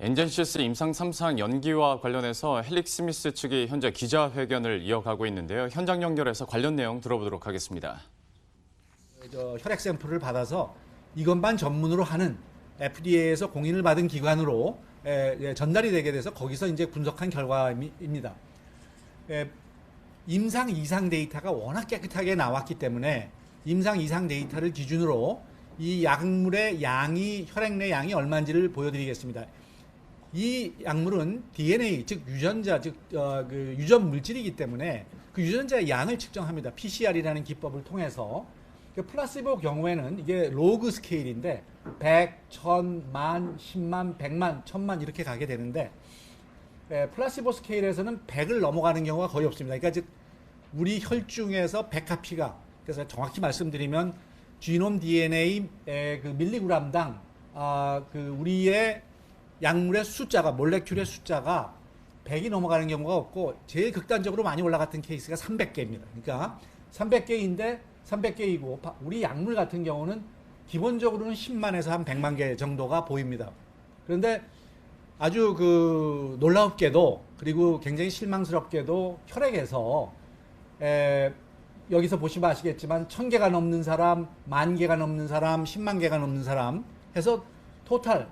엔젠시스 임상 3상 연기와 관련해서 헬릭 스미스 측이 현재 기자회견을 이어가고 있는데요. 현장 연결해서 관련 내용 들어보도록 하겠습니다. 혈액 샘플을 받아서 이것만 전문으로 하는 FDA에서 공인을 받은 기관으로 전달이 되게 돼서 거기서 이제 분석한 결과입니다. 임상 이상 데이터가 워낙 깨끗하게 나왔기 때문에 임상 이상 데이터를 기준으로 이 약물의 양이 혈액 내 양이 얼마인지를 보여드리겠습니다. 이 약물은 DNA 즉 유전자 그 유전 물질이기 때문에 그 유전자의 양을 측정합니다. PCR이라는 기법을 통해서. 플라시보 경우에는 이게 로그 스케일인데 100, 1000, 만, 10만, 100만, 1000만 이렇게 가게 되는데 플라시보 스케일에서는 100을 넘어가는 경우가 거의 없습니다. 그러니까 즉 우리 혈중에서 100카피가 그래서 정확히 말씀드리면 지놈 DNA의 그 밀리그램당 그 우리의 약물의 숫자가 몰레큘의 숫자가 100이 넘어가는 경우가 없고 제일 극단적으로 많이 올라갔던 케이스가 300개입니다. 그러니까 300개인데 300개이고 우리 약물 같은 경우는 기본적으로는 10만에서 한 100만 개 정도가 보입니다. 그런데 아주 그 놀랍게도 그리고 굉장히 실망스럽게도 혈액에서 여기서 보시면 아시겠지만 1000개가 넘는 사람, 10,000개가 넘는 사람, 10만 개가 넘는 사람 해서 토탈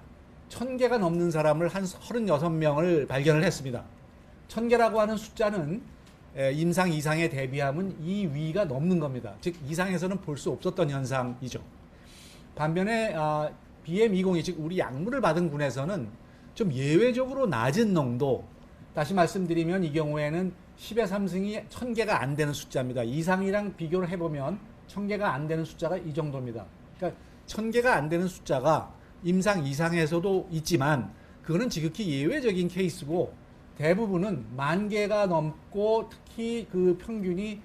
1000개가 넘는 사람을 한 36명을 발견을 했습니다. 1000개라고 하는 숫자는 임상 이상에 대비하면 이 위가 넘는 겁니다. 즉 이상에서는 볼 수 없었던 현상이죠. 반면에 BM202 즉 우리 약물을 받은 군에서는 좀 예외적으로 낮은 농도, 다시 말씀드리면 이 경우에는 10의 3승이 1000개가 안 되는 숫자입니다. 이상이랑 비교를 해보면 1000개가 안 되는 숫자가 이 정도입니다. 그러니까 1000개가 안 되는 숫자가 임상 이상에서도 있지만 그거는 지극히 예외적인 케이스고 대부분은 10,000개가 넘고 특히 그 평균이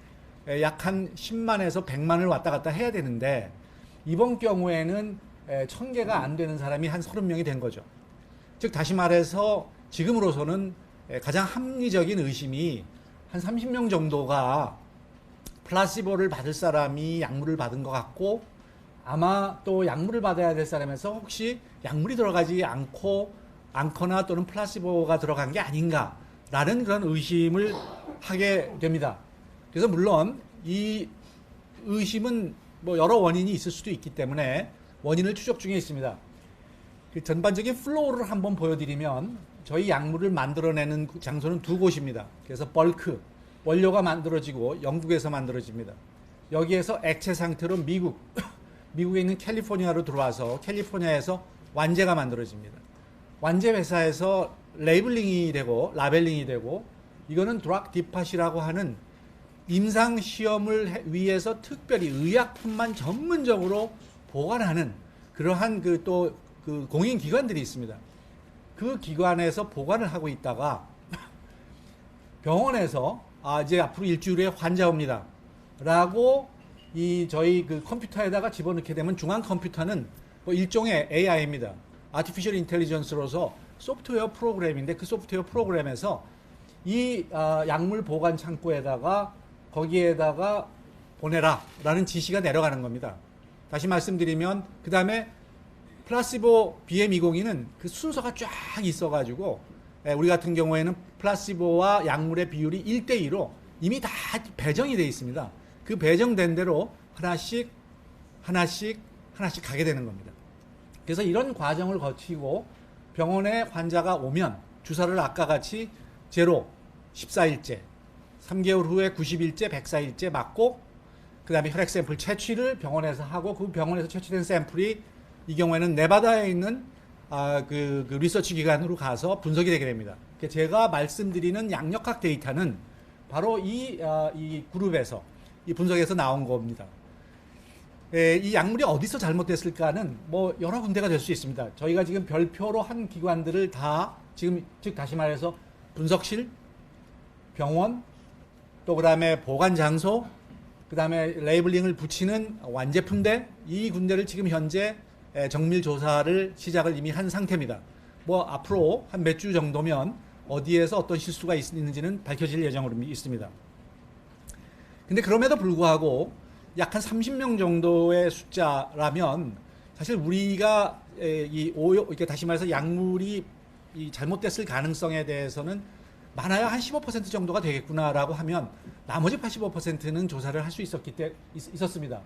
약 한 10만에서 100만을 왔다 갔다 해야 되는데 이번 경우에는 1000개가 안 되는 사람이 한 30명이 된 거죠. 즉 다시 말해서 지금으로서는 가장 합리적인 의심이 한 30명 정도가 플라시보를 받을 사람이 약물을 받은 것 같고 아마 또 약물을 받아야 될 사람에서 혹시 약물이 들어가지 않거나 또는 플라시보가 들어간 게 아닌가라는 그런 의심을 하게 됩니다. 그래서 물론 이 의심은 뭐 여러 원인이 있을 수도 있기 때문에 원인을 추적 중에 있습니다. 그 전반적인 플로우를 한번 보여드리면 저희 약물을 만들어내는 장소는 두 곳입니다. 그래서 벌크, 원료가 만들어지고 영국에서 만들어집니다. 여기에서 액체 상태로 미국에 있는 캘리포니아로 들어와서 캘리포니아에서 완제가 만들어집니다. 완제 회사에서 레이블링이 되고 라벨링이 되고 이거는 드락 디팟이라고 하는 임상 시험을 위해서 특별히 의약품만 전문적으로 보관하는 그러한 그 공인 기관들이 있습니다. 그 기관에서 보관을 하고 있다가 병원에서 이제 앞으로 일주일에 환자 옵니다. 라고 저희 그 컴퓨터에다가 집어넣게 되면 중앙 컴퓨터는 뭐 일종의 AI입니다. 아티피셜 인텔리전스로서 소프트웨어 프로그램인데 그 소프트웨어 프로그램에서 이 약물 보관 창고에다가 거기에다가 보내라 라는 지시가 내려가는 겁니다. 다시 말씀드리면 그 다음에 플라시보 BM202는 그 순서가 쫙 있어가지고 우리 같은 경우에는 플라시보와 약물의 비율이 1대2로 이미 다 배정이 되어 있습니다. 그 배정된 대로 하나씩 가게 되는 겁니다. 그래서 이런 과정을 거치고 병원에 환자가 오면 주사를 아까 같이 제로 14일째, 3개월 후에 90일째, 104일째 맞고 그 다음에 혈액 샘플 채취를 병원에서 하고 그 병원에서 채취된 샘플이 이 경우에는 네바다에 있는 그 리서치 기관으로 가서 분석이 되게 됩니다. 제가 말씀드리는 양력학 데이터는 바로 이 그룹에서 이 분석에서 나온 겁니다. 이 약물이 어디서 잘못됐을까는 뭐 여러 군데가 될 수 있습니다. 저희가 지금 별표로 한 기관들을 다 지금 즉 다시 말해서 분석실, 병원, 또 그다음에 보관 장소, 그다음에 레이블링을 붙이는 완제품대 이 군데를 지금 현재 정밀 조사를 시작을 이미 한 상태입니다. 뭐 앞으로 한 몇 주 정도면 어디에서 어떤 실수가 있는지는 밝혀질 예정으로 있습니다. 근데 그럼에도 불구하고 약 한 30명 정도의 숫자라면 사실 우리가 이렇게 다시 말해서 약물이 이 잘못됐을 가능성에 대해서는 많아야 한 15% 정도가 되겠구나라고 하면 나머지 85%는 조사를 할 수 있었습니다.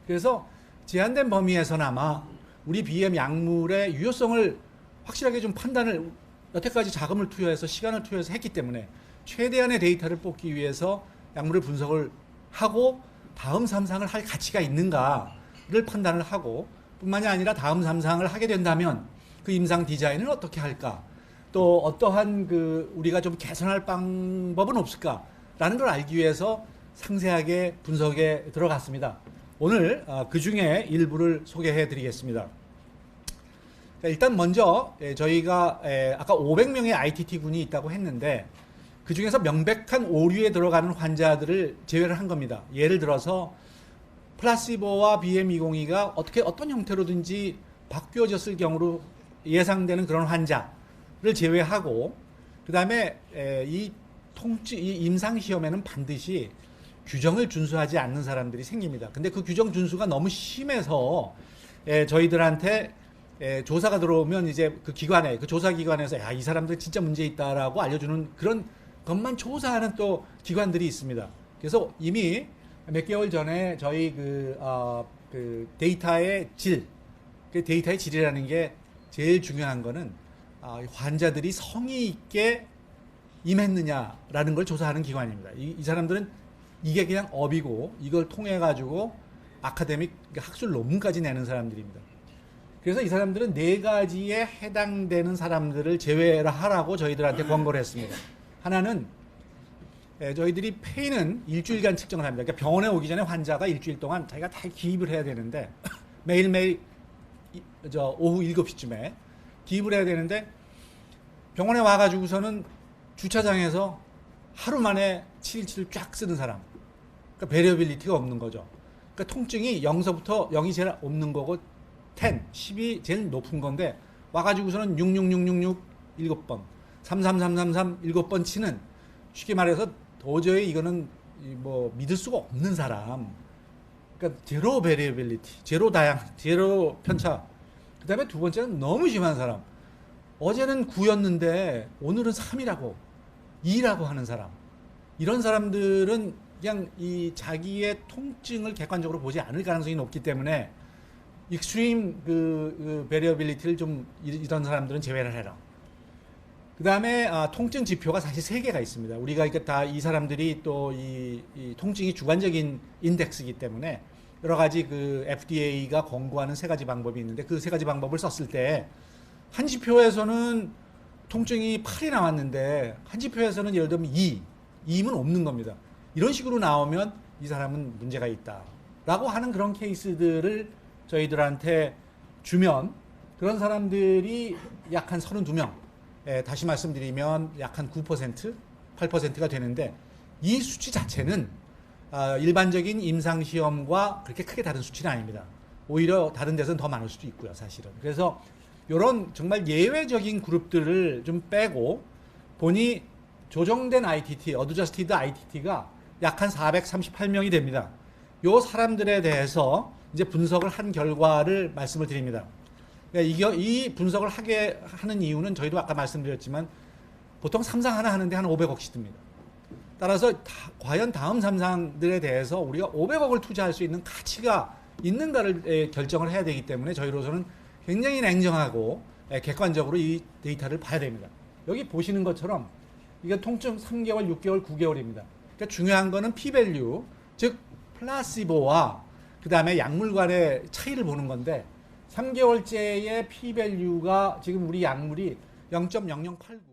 그래서 제한된 범위에서나마 우리 BM 약물의 유효성을 확실하게 좀 판단을 여태까지 자금을 투여해서 시간을 투여해서 했기 때문에 최대한의 데이터를 뽑기 위해서 약물을 분석을 하고 다음 3상을 할 가치가 있는가를 판단을 하고 뿐만이 아니라 다음 3상을 하게 된다면 그 임상 디자인을 어떻게 할까, 또 어떠한 우리가 좀 개선할 방법은 없을까라는 걸 알기 위해서 상세하게 분석에 들어갔습니다. 오늘 그 중에 일부를 소개해 드리겠습니다. 일단 먼저 저희가 아까 500명의 ITT 군이 있다고 했는데 그 중에서 명백한 오류에 들어가는 환자들을 제외를 한 겁니다. 예를 들어서 플라시보와 BM202가 어떤 형태로든지 바뀌어졌을 경우로 예상되는 그런 환자를 제외하고, 그 다음에 이 임상 시험에는 반드시 규정을 준수하지 않는 사람들이 생깁니다. 근데 그 규정 준수가 너무 심해서 저희들한테 조사가 들어오면 이제 그 기관에, 그 조사 기관에서 야, 이 사람들 진짜 문제 있다라고 알려주는 그런 것만 조사하는 또 기관들이 있습니다. 그래서 이미 몇 개월 전에 저희 그 데이터의 질, 그 데이터의 질이라는 게 제일 중요한 거는 환자들이 성의 있게 임했느냐라는 걸 조사하는 기관입니다. 이 사람들은 이게 그냥 업이고 이걸 통해 가지고 아카데믹 학술 논문까지 내는 사람들입니다. 그래서 이 사람들은 4가지에 해당되는 사람들을 제외하라고 저희들한테 권고를 했습니다. 하나는 저희들이 페이는 일주일간 측정을 합니다. 그러니까 병원에 오기 전에 환자가 일주일 동안 자기가 다 기입을 해야 되는데 매일매일 오후 7시쯤에 기입을 해야 되는데 병원에 와가지고서는 주차장에서 하루 만에 717을 쫙 쓰는 사람. 그러니까 베리어빌리티가 없는 거죠. 그러니까 통증이 0서부터 0이 제일 없는 거고 10이 제일 높은 건데 와가지고서는 66666 7번, 33333 7번 치는, 쉽게 말해서 도저히 이거는 뭐 믿을 수가 없는 사람. 그러니까 제로 베리어빌리티, 제로 편차. 그 다음에 두 번째는 너무 심한 사람. 어제는 9였는데 오늘은 3이라고 2라고 하는 사람. 이런 사람들은 그냥 이 자기의 통증을 객관적으로 보지 않을 가능성이 높기 때문에 익스트림 베리어빌리티를 좀 이런 사람들은 제외를 해라. 그 다음에 통증 지표가 사실 3개가 있습니다. 우리가 다 이 사람들이 또 이 통증이 주관적인 인덱스이기 때문에 여러 가지 그 FDA가 권고하는 3가지 방법이 있는데 그 3가지 방법을 썼을 때 한 지표에서는 통증이 8이 나왔는데 한 지표에서는 예를 들면 2면 없는 겁니다. 이런 식으로 나오면 이 사람은 문제가 있다 라고 하는 그런 케이스들을 저희들한테 주면 그런 사람들이 약 한 32명, 다시 말씀드리면 약 한 9%, 8%가 되는데 이 수치 자체는 일반적인 임상시험과 그렇게 크게 다른 수치는 아닙니다. 오히려 다른 데서는 더 많을 수도 있고요, 사실은. 그래서 이런 정말 예외적인 그룹들을 좀 빼고 보니 조정된 ITT, 어드저스티드 ITT가 약 한 438명이 됩니다. 이 사람들에 대해서 이제 분석을 한 결과를 말씀을 드립니다. 이 분석을 하게 하는 이유는 저희도 아까 말씀드렸지만 보통 3상 하나 하는데 한 500억씩 듭니다. 따라서 과연 다음 3상들에 대해서 우리가 500억을 투자할 수 있는 가치가 있는가를 결정을 해야 되기 때문에 저희로서는 굉장히 냉정하고 객관적으로 이 데이터를 봐야 됩니다. 여기 보시는 것처럼 이게 통증 3개월, 6개월, 9개월입니다. 그러니까 중요한 거는 P-밸류, 즉 플라시보와 그 다음에 약물 간의 차이를 보는 건데 3개월째의 P-밸류가 지금 우리 약물이 0.0089